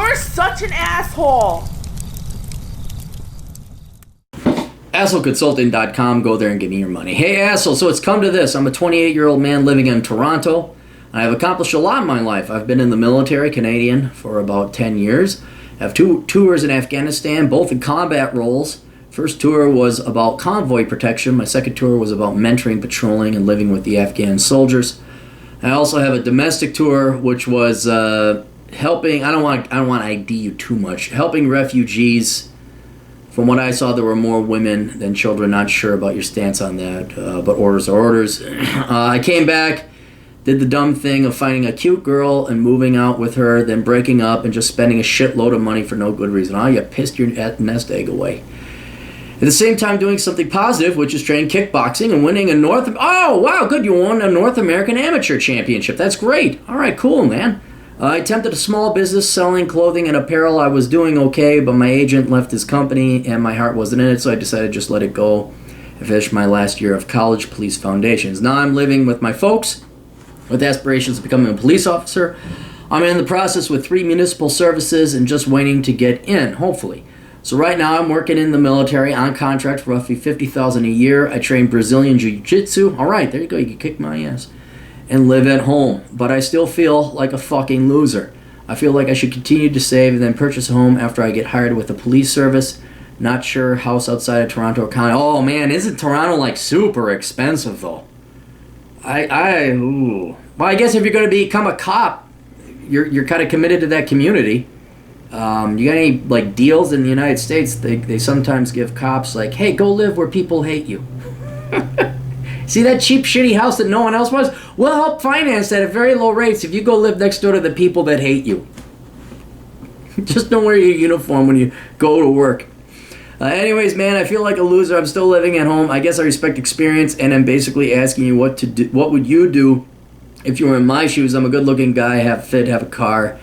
You're such an asshole. AssholeConsulting.com. Go there and give me your money. Hey, asshole. So it's come to this. I'm a 28-year-old man living in Toronto. I have accomplished a lot in my life. I've been in the military, Canadian, for about 10 years. I have 2 tours in Afghanistan, both in combat roles. First tour was about convoy protection. My second tour was about mentoring, patrolling, and living with the Afghan soldiers. I also have a domestic tour, which was helping. I don't want to ID you too much. Helping refugees. From what I saw, there were more women than children. Not sure about your stance on that, but orders are orders. I came back, did the dumb thing of finding a cute girl and moving out with her, then breaking up and just spending a shitload of money for no good reason. Oh, you pissed your nest egg away. At the same time, doing something positive, which is training kickboxing and winning a Oh, wow, good. You won a North American Amateur Championship. That's great. All right, cool, man. I attempted a small business selling clothing and apparel. I was doing okay, but my agent left his company and my heart wasn't in it, so I decided to just let it go. I finished my last year of college, police foundations. Now I'm living with my folks with aspirations of becoming a police officer. I'm in the process with 3 municipal services and just waiting to get in, hopefully. So right now I'm working in the military on contract for roughly $50,000 a year. I train Brazilian Jiu-Jitsu. All right, there you go. You can kick my ass. And live at home. But I still feel like a fucking loser. I feel like I should continue to save and then purchase a home after I get hired with the police service. Not sure, house outside of Toronto or Canada. Oh man, isn't Toronto like super expensive though? Well, I guess if you're going to become a cop, you're kind of committed to that community. You got any like deals in the United States? They sometimes give cops like, hey, go live where people hate you. See that cheap, shitty house that no one else wants? We'll help finance that at very low rates if you go live next door to the people that hate you. Just don't wear your uniform when you go to work. Anyways, man, I feel like a loser. I'm still living at home. I guess I respect experience, and I'm basically asking you what to do. What would you do if you were in my shoes? I'm a good-looking guy, have a car,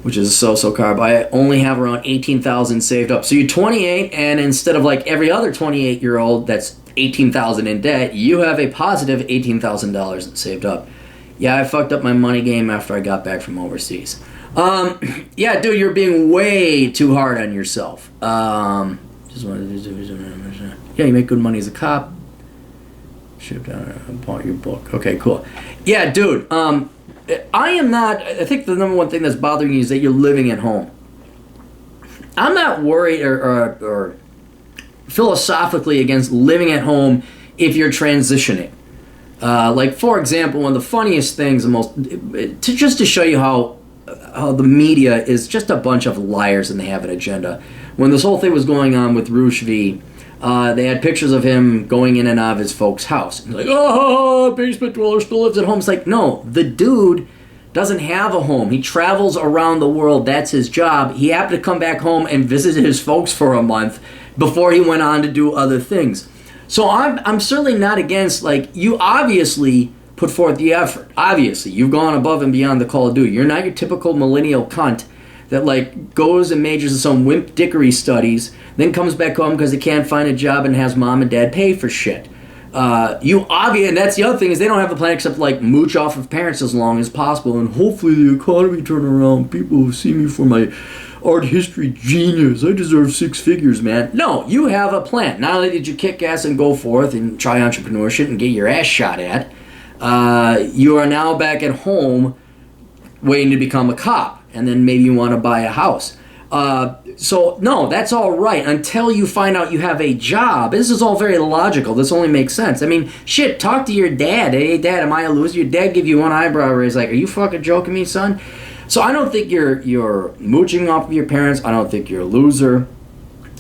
which is a so-so car, but I only have around $18,000 saved up. So you're 28, and instead of like every other 28-year-old that's $18,000 in debt, you have a positive $18,000 saved up. Yeah, I fucked up my money game after I got back from overseas. Yeah, dude, you're being way too hard on yourself. Just wanted to yeah, you make good money as a cop. Shipped out, bought your book. Okay, cool. Yeah, dude, I am not, I think the number one thing that's bothering you is that you're living at home. I'm not worried or philosophically against living at home if you're transitioning. Like, for example, one of the funniest things, just to show you how the media is just a bunch of liars and they have an agenda. When this whole thing was going on with Roosh V, they had pictures of him going in and out of his folks' house. And like, oh, basement dweller still lives at home. It's like, no, the dude doesn't have a home. He travels around the world. That's his job. He happened to come back home and visit his folks for a month before he went on to do other things. So I'm certainly not against, like, you obviously put forth the effort. Obviously, you've gone above and beyond the call of duty. You're not your typical millennial cunt that, like, goes and majors in some wimp dickery studies, then comes back home because he can't find a job and has mom and dad pay for shit. And that's the other thing, is they don't have a plan except, like, mooch off of parents as long as possible, and hopefully the economy turn around. People will see me for my art history genius. I deserve 6 figures, man. No, you have a plan. Not only did you kick ass and go forth and try entrepreneurship and get your ass shot at, you are now back at home waiting to become a cop, and then maybe you want to buy a house. So, no, that's all right until you find out you have a job. This is all very logical. This only makes sense. I mean, shit, talk to your dad. Hey, Dad, am I a loser? Your dad give you one eyebrow raise like, are you fucking joking me, son? So I don't think you're mooching off of your parents. I don't think you're a loser.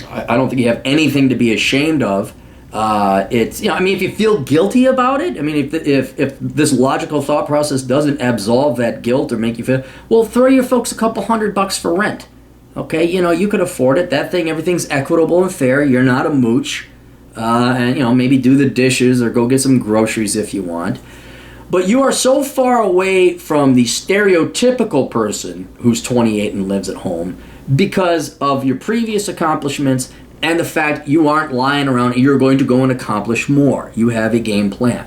I don't think you have anything to be ashamed of. It's, I mean, if you feel guilty about it, I mean, if this logical thought process doesn't absolve that guilt or make you feel, well, throw your folks a couple $100 for rent. Okay, you could afford it. That thing, everything's equitable and fair. You're not a mooch. And, maybe do the dishes or go get some groceries if you want. But you are so far away from the stereotypical person who's 28 and lives at home because of your previous accomplishments and the fact you aren't lying around and you're going to go and accomplish more. You have a game plan.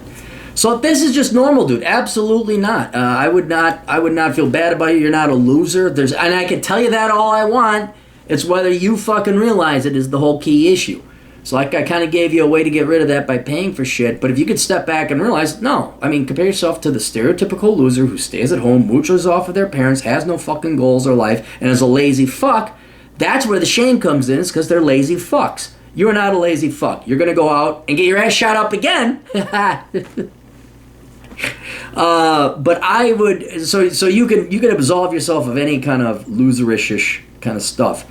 So this is just normal, dude. Absolutely not. I would not feel bad about you. You're not a loser. And I can tell you that all I want. It's whether you fucking realize it is the whole key issue. So like I kind of gave you a way to get rid of that by paying for shit. But if you could step back and realize, no. I mean, compare yourself to the stereotypical loser who stays at home, mooches off of their parents, has no fucking goals or life, and is a lazy fuck. That's where the shame comes in, is because they're lazy fucks. You're not a lazy fuck. You're going to go out and get your ass shot up again. But I would, so you can absolve yourself of any kind of loserish kind of stuff.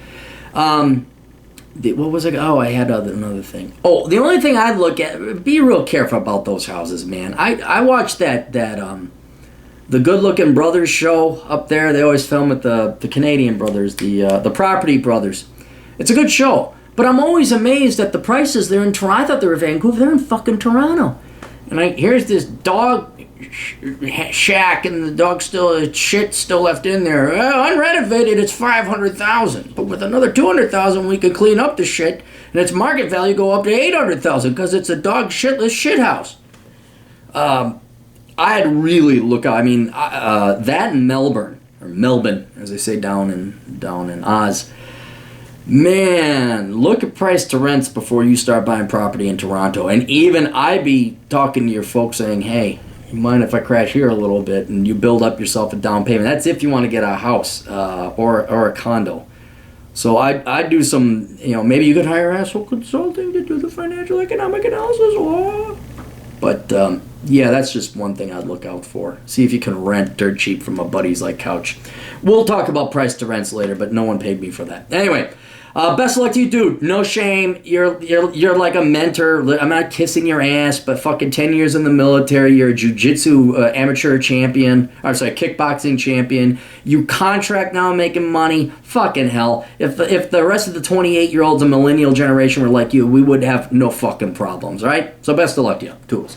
What was it? Oh, I had another thing. Oh, the only thing I'd look at, be real careful about those houses, man. I watched that the Good Looking Brothers show up there. They always film with the Canadian brothers, the Property Brothers. It's a good show, but I'm always amazed at the prices. They're in Toronto. I thought they were Vancouver. They're in fucking Toronto. And here's this dog shack, and the dog shit still left in there. Unrenovated, it's $500,000. But with another $200,000, we could clean up the shit, and its market value go up to $800,000 because it's a dog shitless shit house. I'd really look. I mean, that in Melbourne, or Melbourne, as they say down in Oz. Man, look at price to rents before you start buying property in Toronto. And even I'd be talking to your folks saying, hey, you mind if I crash here a little bit, and you build up yourself a down payment. That's if you want to get a house or a condo. So I'd do some, maybe you could hire asshole consulting to do the financial economic analysis. But yeah, that's just one thing I'd look out for. See if you can rent dirt cheap from a buddy's like couch. We'll talk about price to rents later, but no one paid me for that. Anyway. Best of luck to you, dude. No shame. You're like a mentor. I'm not kissing your ass, but fucking 10 years in the military. You're a jiu-jitsu amateur champion. Kickboxing champion. You contract now making money. Fucking hell. If the rest of the 28-year-olds and millennial generation were like you, we would have no fucking problems, right? So best of luck to you. Tools.